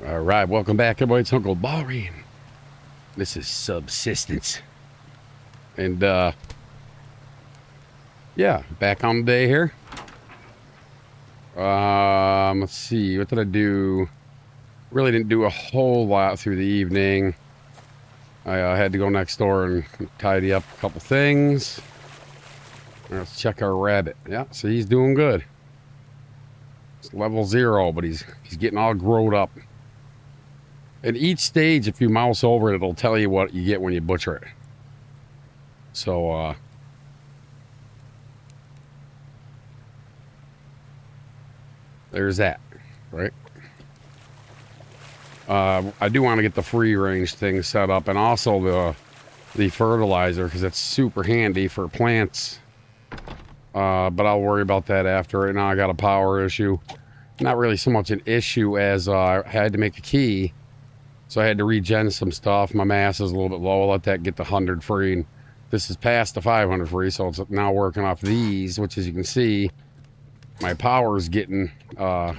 All right, welcome back, everybody. It's Uncle Ballrain. This is Subsistence. And, yeah, back on the day here. Let's see. What did I do? Really didn't do a whole lot through the evening. I had to go next door and tidy up a couple things. Let's check our rabbit. Yeah, so he's doing good. It's level 0, but he's getting all growed up. At each stage, if you mouse over it, it'll tell you what you get when you butcher it. So, there's that, right? I do want to get the free range thing set up, and also the fertilizer, because it's super handy for plants. But I'll worry about that after. Right now I got a power issue. Not really so much an issue as I had to make a key, so I had to regen some stuff. My mass is a little bit low. I'll let that get to 100 free, and this is past the 500 free, so it's now working off these, which, as you can see, my power is getting... I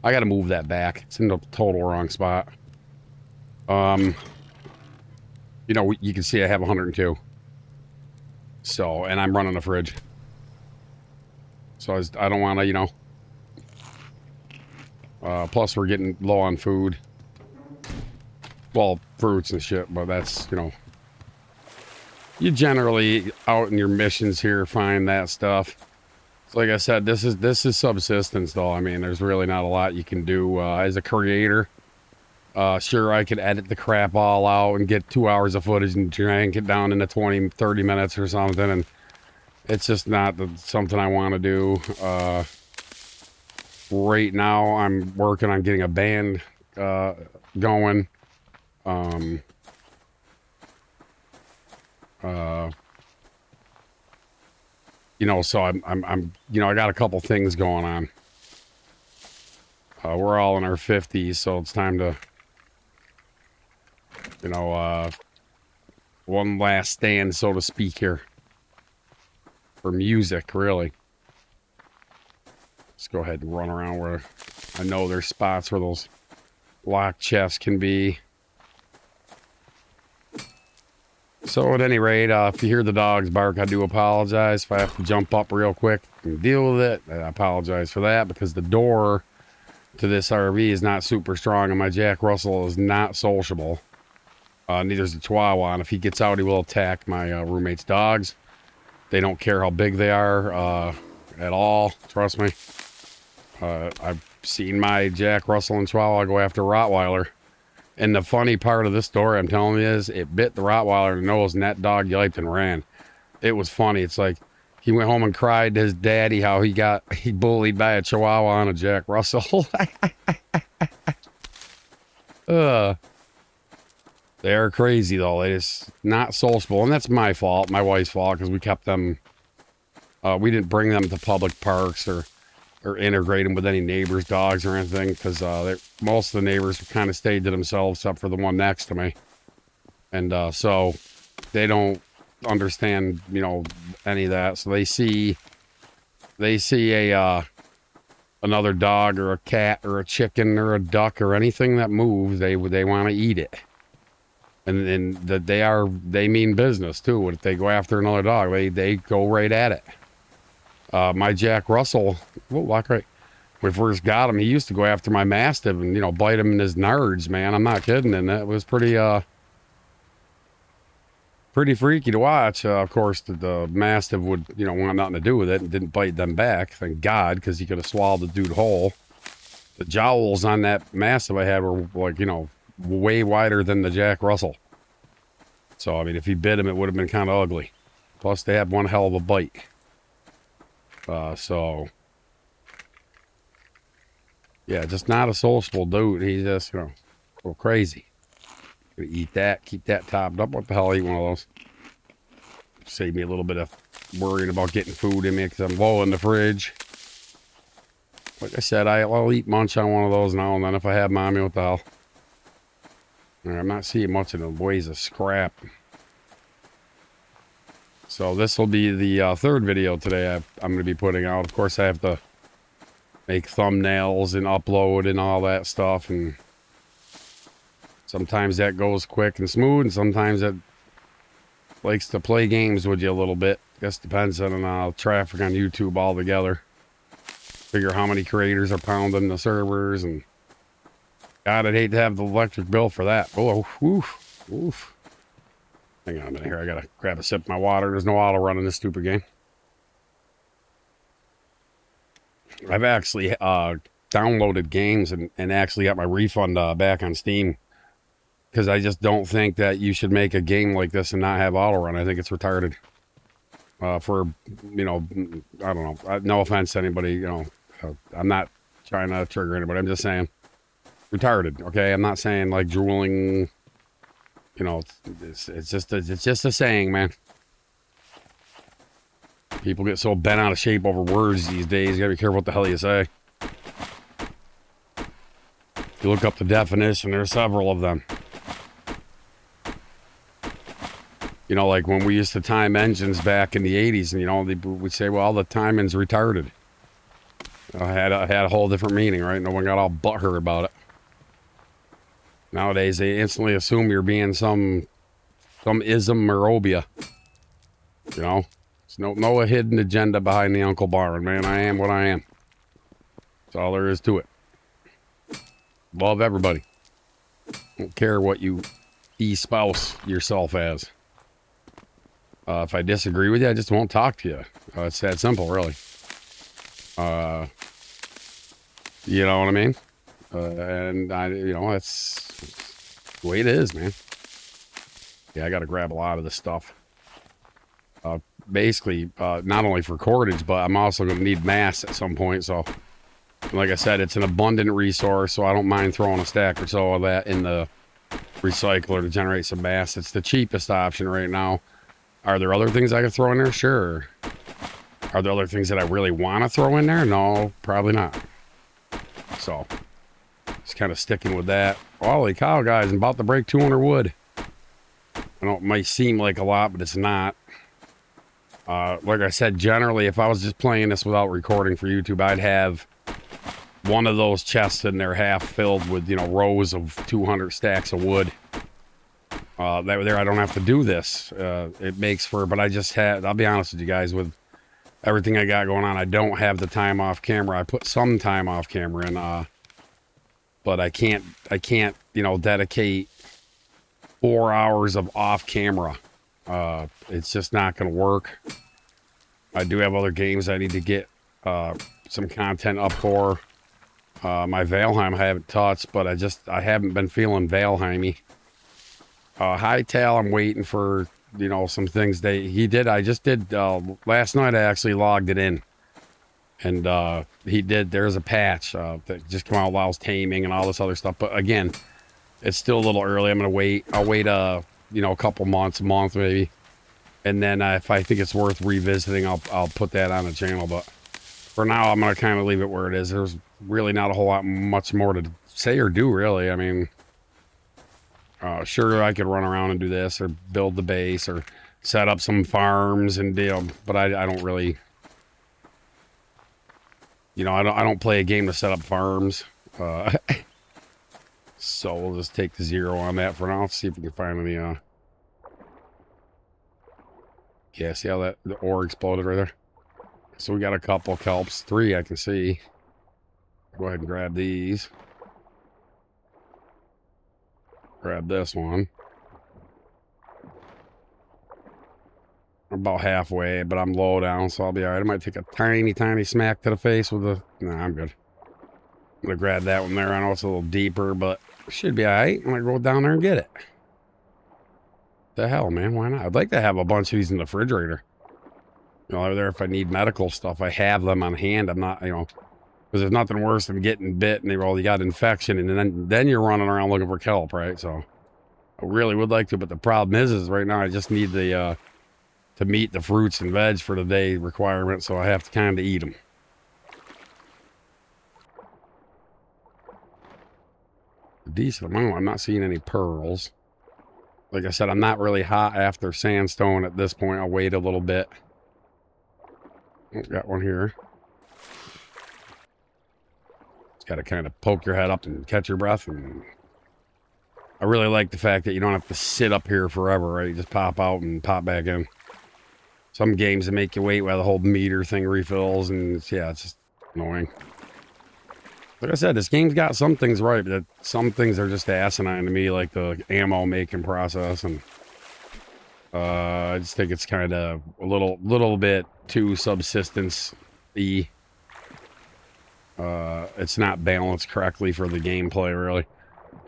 gotta move that back. It's in the total wrong spot. You know, you can see I have 102. So, and I'm running a fridge. So I don't want to, you know. Plus we're getting low on food. Well, fruits and shit, but that's, you know. You generally, out in your missions here, find that stuff. So like I said, this is subsistence, though. I mean, there's really not a lot you can do as a creator. Sure, I could edit the crap all out and get 2 hours of footage and jank it down into 20, 30 minutes or something, and it's just not something I want to do. Right now, I'm working on getting a band going. You know, so I'm you know, I got a couple things going on. We're all in our 50s, so it's time to, you know, one last stand, so to speak, here. For music, really. Let's go ahead and run around where I know there's spots where those locked chests can be. So at any rate, if you hear the dogs bark, I do apologize. If I have to jump up real quick and deal with it, I apologize for that, because the door to this RV is not super strong, and my Jack Russell is not sociable. Neither is the Chihuahua, and if he gets out, he will attack my roommate's dogs. They don't care how big they are at all, trust me. I've seen my Jack Russell and Chihuahua go after Rottweiler. And the funny part of this story, I'm telling you, is it bit the Rottweiler in the nose, and that dog yelped and ran. It was funny. It's like he went home and cried to his daddy how he bullied by a Chihuahua and a Jack Russell. They're crazy, though. They just not sociable, and that's my fault, my wife's fault, because we kept them. We didn't bring them to public parks or integrate them with any neighbors' dogs or anything, because most of the neighbors kind of stayed to themselves, except for the one next to me, and so they don't understand, you know, any of that. So they see a another dog or a cat or a chicken or a duck or anything that moves, they want to eat it, and that they mean business too. If they go after another dog, they go right at it. My Jack Russell, walk right. When we first got him, he used to go after my Mastiff and, you know, bite him in his nards, man. I'm not kidding. And that was pretty freaky to watch. Of course, the Mastiff would, you know, want nothing to do with it and didn't bite them back. Thank God, because he could have swallowed the dude whole. The jowls on that Mastiff I had were, like, you know, way wider than the Jack Russell. So, I mean, if he bit him, it would have been kind of ugly. Plus, they had one hell of a bite. So, yeah, just not a sociable dude. He's just, you know, a little crazy. Gonna eat that, keep that topped up. What the hell, eat one of those? Save me a little bit of worrying about getting food in me, because I'm low in the fridge. Like I said, I'll eat munch on one of those now and then if I have mommy. What the hell? I'm not seeing much in the ways of scrap. So this will be the third video today I'm going to be putting out. Of course, I have to make thumbnails and upload and all that stuff. And sometimes that goes quick and smooth, and sometimes it likes to play games with you a little bit. Guess depends on traffic on YouTube altogether. Figure how many creators are pounding the servers, and God, I'd hate to have the electric bill for that. Oh, oof, oof. Hang on a minute here. I gotta grab a sip of my water. There's no auto run in this stupid game. I've actually downloaded games and actually got my refund back on Steam, because I just don't think that you should make a game like this and not have auto run. I think it's retarded. For, you know, I don't know. No offense to anybody, you know. I'm not trying to trigger anybody. I'm just saying retarded. Okay, I'm not saying like drooling. You know, it's just a saying, man. People get so bent out of shape over words these days. You gotta be careful what the hell you say. If you look up the definition, there's several of them. You know, like when we used to time engines back in the 80s, and, you know, we'd say, well, the timing's retarded. Had a whole different meaning, right? No one got all butthurt about it. Nowadays, they instantly assume you're being some ism or obia. You know? There's no hidden agenda behind the Uncle Barn, man. I am what I am. That's all there is to it. Love everybody. Don't care what you espouse yourself as. If I disagree with you, I just won't talk to you. It's that simple, really. You know what I mean? And you know, that's the way it is, man. Yeah, I got to grab a lot of this stuff. Basically, not only for cordage, but I'm also going to need mass at some point. So, like I said, it's an abundant resource, so I don't mind throwing a stack or so of that in the recycler to generate some mass. It's the cheapest option right now. Are there other things I could throw in there? Sure. Are there other things that I really want to throw in there? No, probably not. So, just kind of sticking with that. Holy cow, guys, I'm about to break 200 wood. I know it might seem like a lot, but it's not. Like I said, generally, if I was just playing this without recording for YouTube, I'd have one of those chests in there half filled with, you know, rows of 200 stacks of wood. That there, I don't have to do this. It makes for, but I just had, I'll be honest with you guys, with everything I got going on, I don't have the time off camera. I put some time off camera in, but I can't, you know, dedicate 4 hours of off camera. It's just not going to work. I do have other games I need to get, some content up for. My Valheim I haven't touched, but I haven't been feeling Valheim-y. Hightail, I'm waiting for, you know, some things I just did, last night I actually logged it in. And, there's a patch, that just came out, allows taming and all this other stuff. But again, it's still a little early. I'm going to wait. I'll wait, you know, a month maybe. And then, if I think it's worth revisiting, I'll put that on the channel. But for now, I'm going to kind of leave it where it is. There's really not a whole lot much more to say or do, really. I mean, sure, I could run around and do this, or build the base, or set up some farms and deal, but I don't really, you know, I don't play a game to set up farms. So we'll just take the 0 on that for now. See if we can find any. Yeah, see how the ore exploded right there. So we got a couple kelps, 3 I can see. Go ahead and grab these. Grab this one. I'm about halfway, but I'm low down, so I'll be alright. I might take a tiny smack to the face with the... Nah, I'm good. I'm gonna grab that one there. I know it's a little deeper, but should be alright. I'm gonna go down there and get it. The hell, man? Why not? I'd like to have a bunch of these in the refrigerator. You know, over there, if I need medical stuff, I have them on hand. I'm not, you know... Because there's nothing worse than getting bit and you got infection, and then you're running around looking for kelp, right? So I really would like to, but the problem is right now I just need the to meet the fruits and veg for the day requirement, so I have to kind of eat them. A decent amount. I'm not seeing any pearls. Like I said, I'm not really hot after sandstone at this point. I'll wait a little bit. Oh, got one here. Got to kind of poke your head up and catch your breath. And I really like the fact that you don't have to sit up here forever, right? You just pop out and pop back in. Some games that make you wait while the whole meter thing refills, and it's just annoying. Like I said, this game's got some things right, but some things are just asinine to me, like the ammo making process, and I just think it's kind of a little bit too subsistence-y. It's not balanced correctly for the gameplay, really.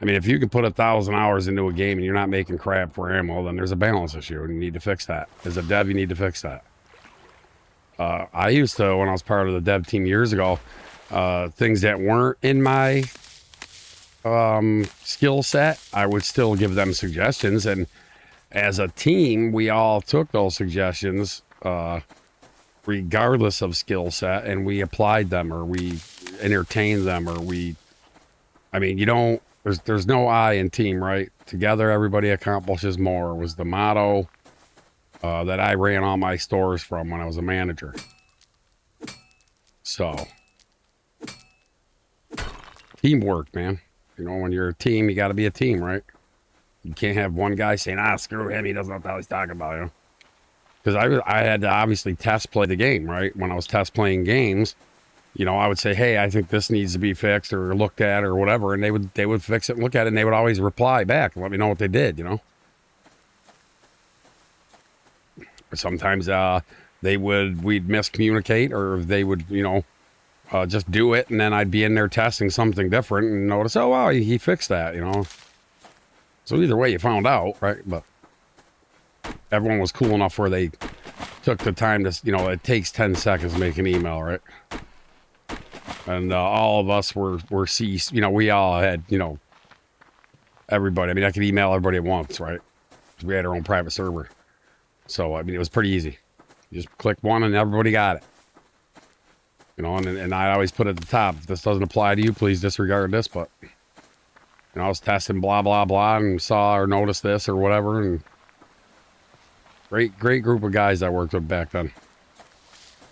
I mean, if you can put 1,000 hours into a game and you're not making crap for ammo, then there's a balance issue, and you need to fix that. As a dev, you need to fix that. I used to, when I was part of the dev team years ago, things that weren't in my skill set, I would still give them suggestions, and as a team, we all took those suggestions, regardless of skill set, and we applied them, or we entertained them, or I mean, you don't, there's no I in team, right? Together, everybody accomplishes more was the motto that I ran all my stores from when I was a manager. So, teamwork, man. You know, when you're a team, you got to be a team, right? You can't have one guy saying, screw him, he doesn't know what he's talking about, you know? Because I had to obviously test play the game, right? When I was test playing games, you know, I would say, hey, I think this needs to be fixed or looked at or whatever, and they would fix it and look at it, and they would always reply back and let me know what they did, you know? Sometimes we'd miscommunicate, or they would, you know, just do it, and then I'd be in there testing something different and notice, oh, wow, he fixed that, you know? So either way, you found out, right? But everyone was cool enough where they took the time to, you know, it takes 10 seconds to make an email, right? And all of us were you know, we all had, you know, everybody. I mean, I could email everybody at once, right? We had our own private server. So, I mean, it was pretty easy. You just click one and everybody got it. You know, and I always put at the top, if this doesn't apply to you, please disregard this. But, you know, I was testing blah, blah, blah, and saw or noticed this or whatever. And great group of guys I worked with back then.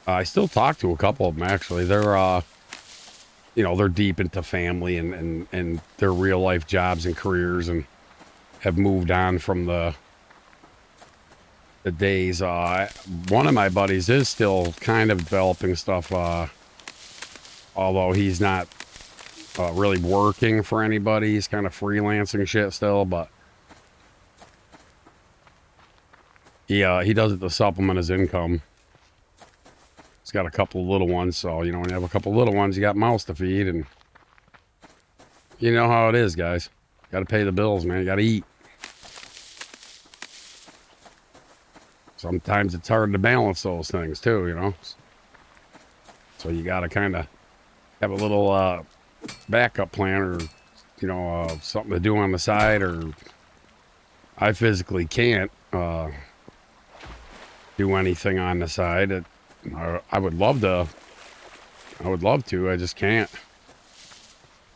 I still talk to a couple of them, actually. They're, you know, they're deep into family and their real life jobs and careers, and have moved on from the days. One of my buddies is still kind of developing stuff, although he's not really working for anybody. He's kind of freelancing shit still, but he does it to supplement his income. He's got a couple of little ones, so, you know, when you have a couple of little ones, you got mouths to feed, and you know how it is, guys. Got to pay the bills, man. You got to eat. Sometimes it's hard to balance those things, too, you know? So you got to kind of have a little backup plan, or, you know, something to do on the side, or I physically can't do anything on the side. I would love to. I just can't.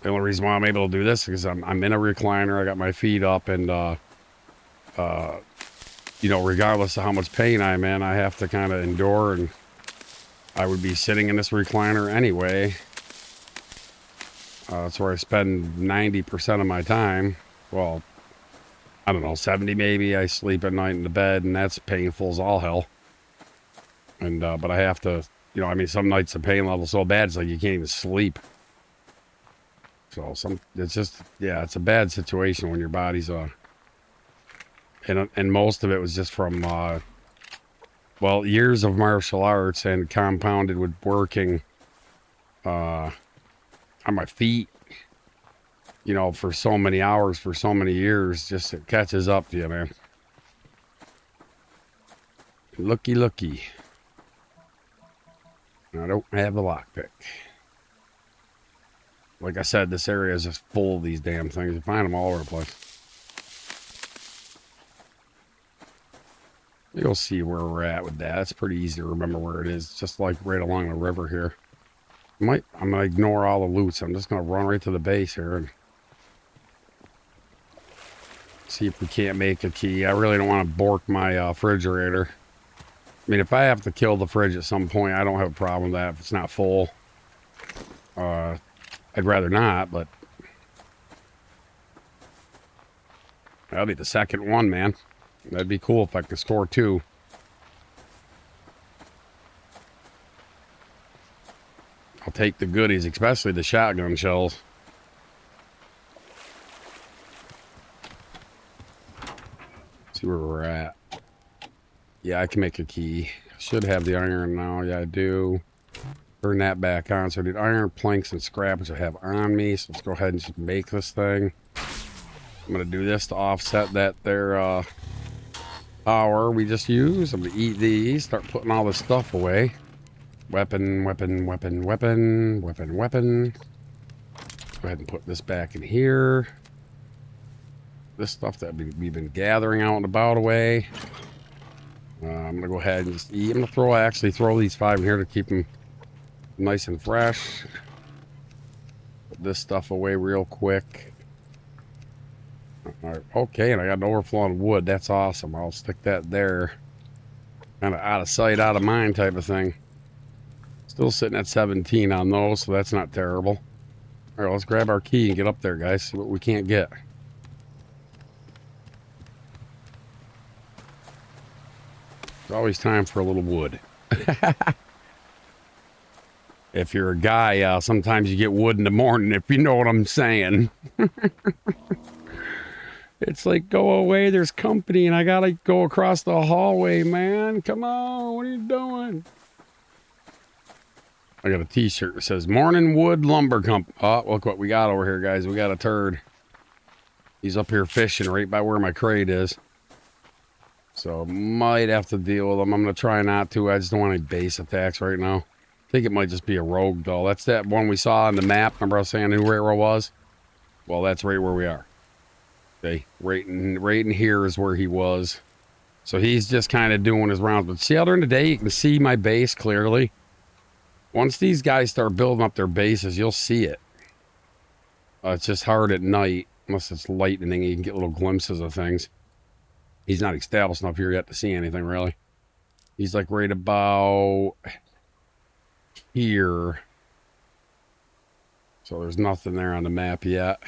The only reason why I'm able to do this is I'm in a recliner. I got my feet up, and you know, regardless of how much pain I'm in, I have to kind of endure, and I would be sitting in this recliner anyway. That's where I spend 90% of my time. Well, I don't know, 70 maybe. I sleep at night in the bed, and that's painful as all hell. And but I have to, you know, I mean, some nights the pain level's so bad, it's like you can't even sleep. So it's just, yeah, it's a bad situation when your body's and most of it was just from well, years of martial arts, and compounded with working on my feet, you know, for so many hours, for so many years. Just, it catches up to you, man. Looky. I don't have a lockpick. Like I said, this area is just full of these damn things. You find them all over the place. You'll see where we're at with that. It's pretty easy to remember where it is. Just like right along the river here. I'm gonna ignore all the loots. I'm just gonna run right to the base here and see if we can't make a key. I really don't want to bork my refrigerator. I mean, if I have to kill the fridge at some point, I don't have a problem with that if it's not full. I'd rather not, but that'll be the second one, man. That'd be cool if I could score 2. I'll take the goodies, especially the shotgun shells. See where we're at. Yeah, I can make a key. Should have the iron now. Yeah, I do. Turn that back on. So I did iron, planks, and scrap, which I have on me. So let's go ahead and just make this thing. I'm going to do this to offset that there power we just used. I'm going to eat these, start putting all this stuff away. Weapon, weapon, weapon, weapon, weapon, weapon. Go ahead and put this back in here. This stuff that we've been gathering out and about away. I'm gonna go ahead and just eat. I'm gonna actually throw these 5 in here to keep them nice and fresh. Put this stuff away real quick. All right, okay, and I got an overflow on wood. That's awesome. I'll stick that there. Kind of out of sight, out of mind type of thing. Still sitting at 17 on those, so that's not terrible. All right, let's grab our key and get up there, guys. See what we can't get. There's always time for a little wood. If you're a guy, sometimes you get wood in the morning, if you know what I'm saying. It's like, go away, there's company, and I gotta go across the hallway, man. Come on, what are you doing? I got a t-shirt that says Morning Wood Lumber Company. Oh, look what we got over here, guys. We got a turd. He's up here fishing right by where my crate is. So, might have to deal with him. I'm going to try not to. I just don't want any base attacks right now. I think it might just be a rogue, though. That's that one we saw on the map. Remember I was saying who where it was? Well, that's right where we are. Okay, right in here is where he was. So he's just kind of doing his rounds. But see, out during the day, you can see my base clearly. Once these guys start building up their bases, you'll see it. It's just hard at night, unless it's lightning. You can get little glimpses of things. He's not established enough here yet to see anything, really. He's like right about here. So there's nothing there on the map yet.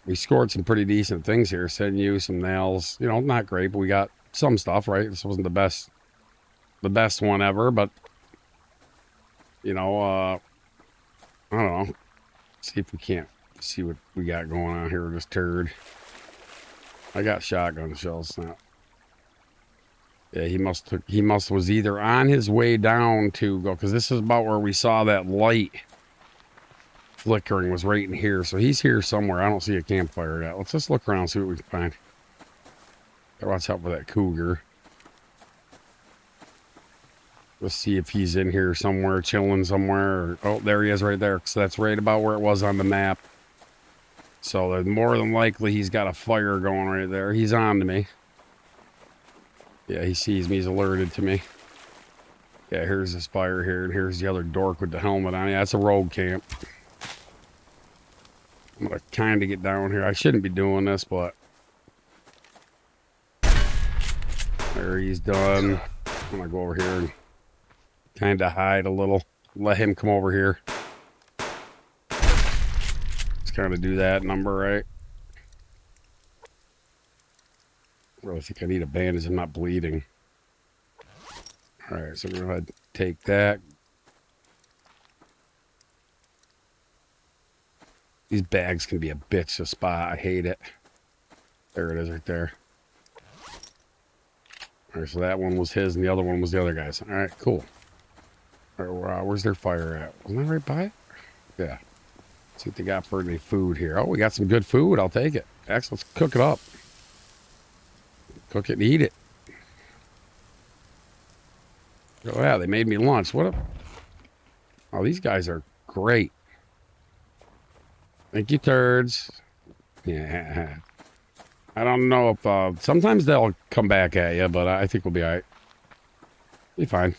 We scored some pretty decent things here. Send you some nails. You know, not great, but we got some stuff, right? This wasn't the best one ever, but you know, I don't know. See if we can't see what we got going on here with this turd. I got shotgun shells now. Yeah, he must was either on his way down to go, because this is about where we saw that light flickering was right in here. So he's here somewhere. I don't see a campfire yet. Let's just look around and see what we can find. Gotta watch out for that cougar. Let's see if he's in here somewhere, chilling somewhere. Or, oh, there he is right there. So that's right about where it was on the map. So more than likely he's got a fire going right there. He's on to me. Yeah, he sees me. He's alerted to me. Yeah, here's this fire here. And here's the other dork with the helmet on. Yeah, that's a rogue camp. I'm going to kind of get down here. I shouldn't be doing this, but... There, he's done. I'm going to go over here and kind of hide a little. Let him come over here. Let's kind of do that number, right? I really think I need a bandage. I'm not bleeding. Alright, so we're going to go ahead and take that. These bags can be a bitch to spot. I hate it. There it is right there. Alright, so that one was his and the other one was the other guy's. Alright, cool. Alright, where's their fire at? Wasn't that right by it? Yeah. Let's see what they got for any food here. Oh, we got some good food. I'll take it. Excellent. Let's cook it up. Cook it and eat it. Oh, yeah, they made me lunch. What a... Oh, these guys are great. Thank you, turds. Yeah. I don't know if... sometimes they'll come back at you, but I think we'll be all right. Be fine.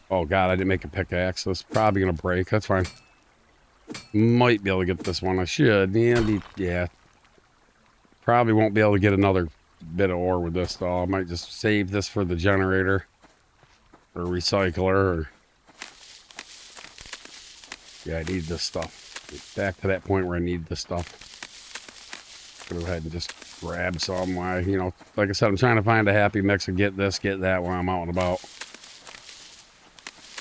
Oh, God, I didn't make a pickaxe, so it's probably going to break. That's fine. Might be able to get this one. I should. Yeah. Probably won't be able to get another bit of ore with this, though. I might just save this for the generator. Or recycler. Or Yeah, I need this stuff. Back to that point where I need this stuff. Go ahead and just grab some. You know, like I said, I'm trying to find a happy mix of get this, get that when I'm out and about.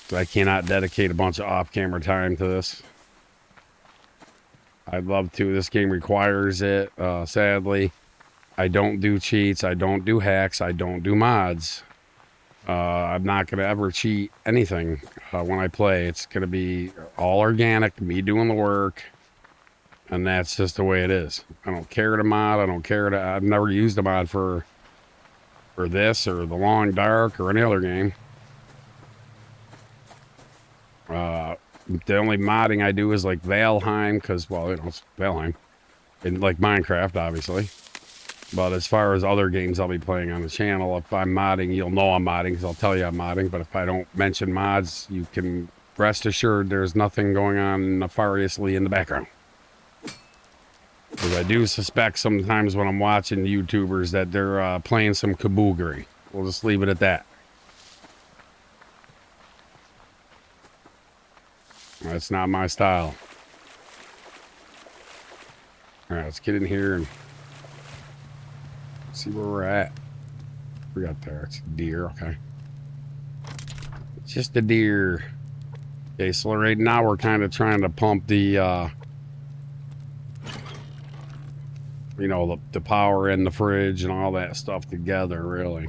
So I cannot dedicate a bunch of off-camera time to this. I'd love to. This game requires it, sadly. I don't do cheats. I don't do hacks. I don't do mods. I'm not going to ever cheat anything when I play. It's going to be all organic, me doing the work. And that's just the way it is. I don't care to mod. I don't care to... I've never used a mod for this or The Long Dark or any other game. The only modding I do is like Valheim, because, well, you know, it's Valheim. And like Minecraft, obviously. But as far as other games I'll be playing on the channel, if I'm modding, you'll know I'm modding, because I'll tell you I'm modding. But if I don't mention mods, you can rest assured there's nothing going on nefariously in the background. Because I do suspect sometimes when I'm watching YouTubers that they're playing some kaboogery. We'll just leave it at that. That's not my style. Alright, let's get in here and see where we're at. We got there. It's a deer, okay. It's just a deer. Okay, so right now we're kind of trying to pump the you know, the power in the fridge and all that stuff together, really.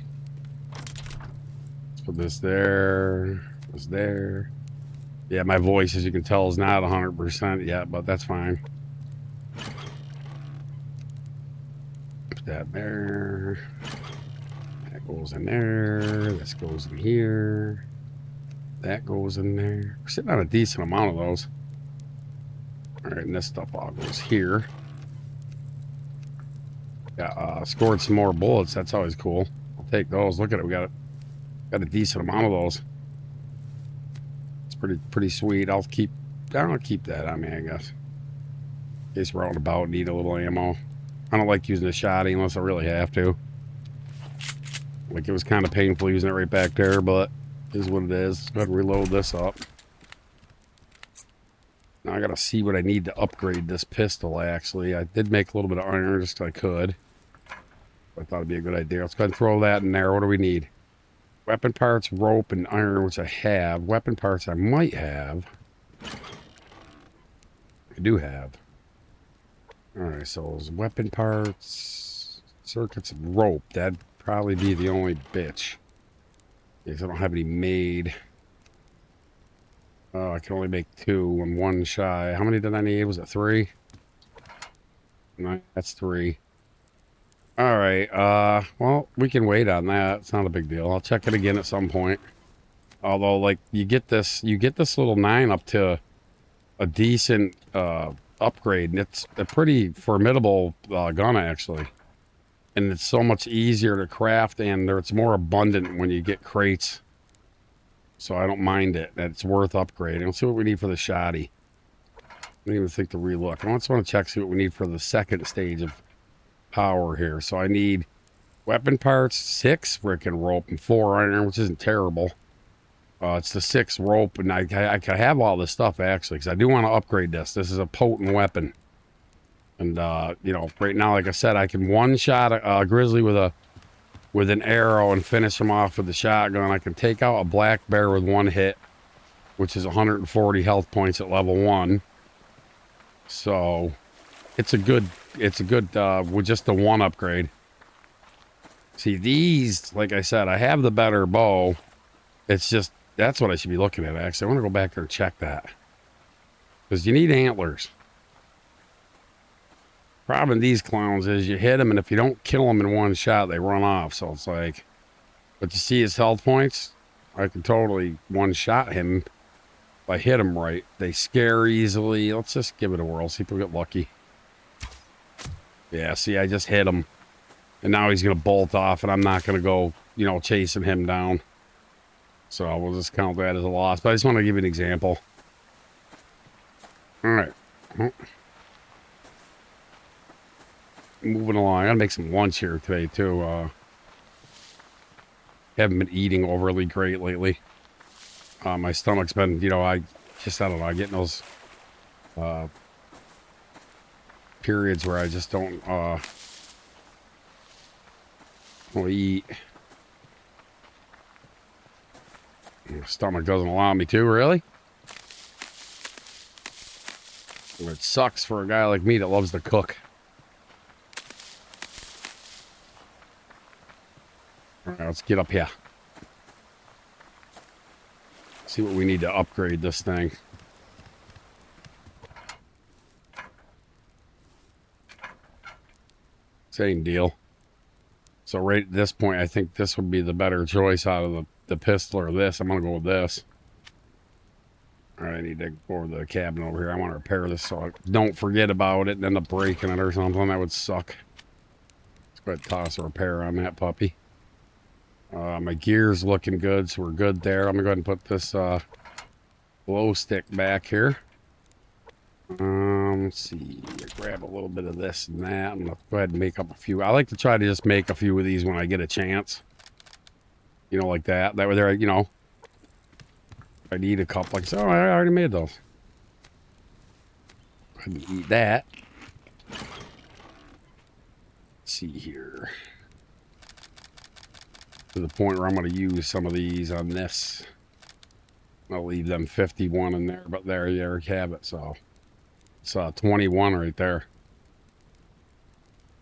Let's put this there. This there. Yeah, my voice, as you can tell, is not 100% yet, but that's fine. Put that there. That goes in there. This goes in here. That goes in there. We're sitting on a decent amount of those. All right, and this stuff all goes here. Yeah, scored some more bullets. That's always cool. I'll take those. Look at it. We got a decent amount of those. It's pretty sweet. I'll keep that on me, I guess. In case we're out and about, need a little ammo. I don't like using a shotty unless I really have to. Like, it was kind of painful using it right back there, but it is what it is. Let's go ahead and reload this up. Now I gotta see what I need to upgrade this pistol, actually. I did make a little bit of iron just so I could. I thought it'd be a good idea. Let's go ahead and throw that in there. What do we need? Weapon parts, rope, and iron, which I have. Weapon parts I might have. I do have. Alright, so it's weapon parts, circuits, and rope. That'd probably be the only bitch. Because I don't have any made. Oh, I can only make 2 and 1 shy. How many did I need? Was it 3? No, that's 3. Alright, well, we can wait on that. It's not a big deal. I'll check it again at some point. Although, like, you get this little 9 up to a decent upgrade, and it's a pretty formidable gun, actually. And it's so much easier to craft, and it's more abundant when you get crates. So I don't mind it. It's worth upgrading. Let's see what we need for the shoddy. I don't even think to relook. I just want to check, see what we need for the second stage of power here. So I need weapon parts, 6 frickin' rope, and 4 iron, which isn't terrible. It's the 6 rope, and I can have all this stuff, actually, because I do want to upgrade this. This is a potent weapon. And, you know, right now, like I said, I can one-shot a grizzly with an arrow and finish him off with the shotgun. I can take out a black bear with 1 hit, which is 140 health points at level 1. So it's a good with just the 1 upgrade. See, these, like I said, I have the better bow. It's just, that's what I should be looking at, actually. I want to go back there and check that. Because you need antlers. Problem with these clowns is you hit them, and if you don't kill them in 1 shot, they run off. So it's like, but you see his health points? I can totally 1-shot him if I hit him right. They scare easily. Let's just give it a whirl. See if we get lucky. Yeah, see, I just hit him. And now he's going to bolt off, and I'm not going to go, you know, chasing him down. So we'll just count that as a loss. But I just want to give you an example. All right. Well, moving along. I gotta make some lunch here today, too. Haven't been eating overly great lately. My stomach's been, you know, I don't know, getting those periods where I just don't want to eat. My stomach doesn't allow me to, really. It sucks for a guy like me that loves to cook. All right, let's get up here. See what we need to upgrade this thing. Same deal. So right at this point, I think this would be the better choice out of the pistol or this. I'm going to go with this. All right, I need to go over to the cabin over here. I want to repair this so I don't forget about it and end up breaking it or something. That would suck. Let's go ahead and toss a repair on that puppy. My gear's looking good, so we're good there. I'm going to go ahead and put this glow stick back here. Let's see. Grab a little bit of this and that. I'm going to go ahead and make up a few. I like to try to just make a few of these when I get a chance. You know, like that. That way there, you know, I need a couple. Like, so I already made those. Go ahead and eat that. Let's see here. To the point where I'm going to use some of these on this. I'll leave them 51 in there, but there you have it. So it's 21 right there.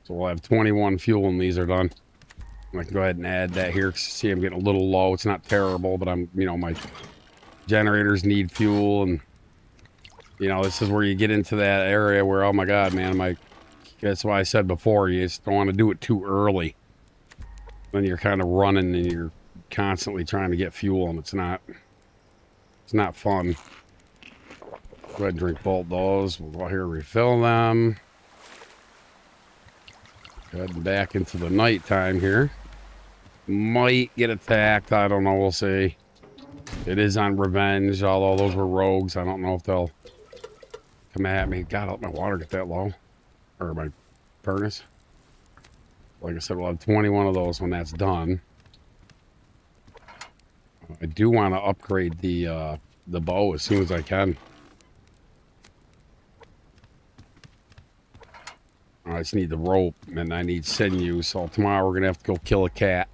So we'll have 21 fuel when these are done. I can go ahead and add that here. See, I'm getting a little low. It's not terrible, but I'm, you know, my generators need fuel, and you know, this is where you get into that area where, oh my God, man, that's why I said before, you just don't want to do it too early. Then you're kind of running and you're constantly trying to get fuel, and it's not fun. Go ahead and drink both those. We'll go here, refill them. Go ahead and back into the nighttime here. Might get attacked. I don't know. We'll see. It is on revenge, although those were rogues. I don't know if they'll come at me. God, I let my water get that low. Or my furnace. Like I said, we'll have 21 of those when that's done. I do want to upgrade the bow as soon as I can. I just need the rope, and I need sinew, so tomorrow we're going to have to go kill a cat.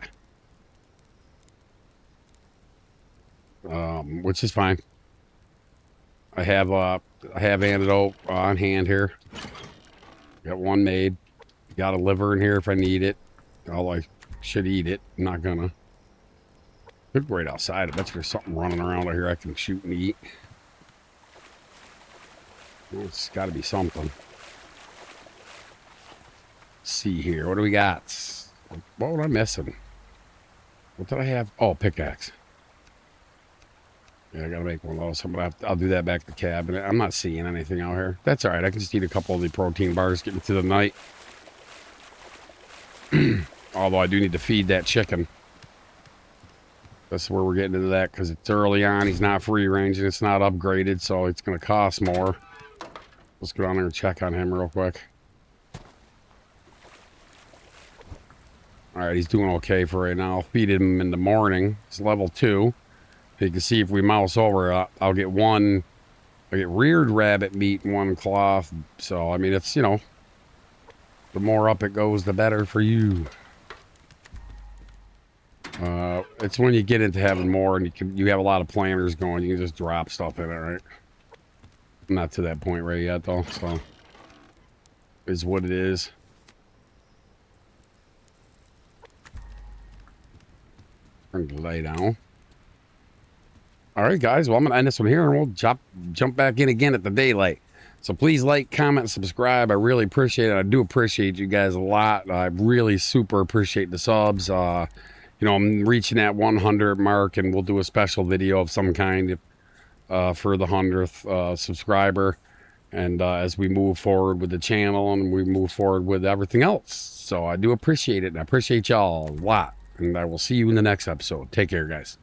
Which is fine. I have antidote on hand here. Got one made. Got a liver in here if I need it. I should eat it. I'm not gonna. Could go right outside. I bet there's something running around out here I can shoot and eat. Well, it's got to be something. Let's see here. What do we got? What was I missing? What did I have? Oh, pickaxe. Yeah, I gotta make one of those. I'll do that back to the cabin. I'm not seeing anything out here. That's all right. I can just eat a couple of the protein bars, get into the night. Although I do need to feed that chicken. That's where we're getting into that, because it's early on. He's not free range and it's not upgraded, so it's going to cost more. Let's go down there and check on him real quick. All right, he's doing okay for right now. I'll feed him in the morning. It's level 2. You can see if we mouse over, I'll get one. I get reared rabbit meat and one cloth. So, I mean, it's, you know, the more up it goes, the better for you. It's when you get into having more and you have a lot of planters going, you can just drop stuff in it, right? I'm not to that point right yet, though, so is what it is. Turn the light down. All right, guys. Well, I'm going to end this one here, and we'll jump back in again at the daylight. So please like, comment, subscribe. I really appreciate it. I do appreciate you guys a lot. I really super appreciate the subs. You know, I'm reaching that 100 mark, and we'll do a special video of some kind for the 100th subscriber. And as we move forward with the channel and we move forward with everything else. So I do appreciate it, and I appreciate y'all a lot. And I will see you in the next episode. Take care, guys.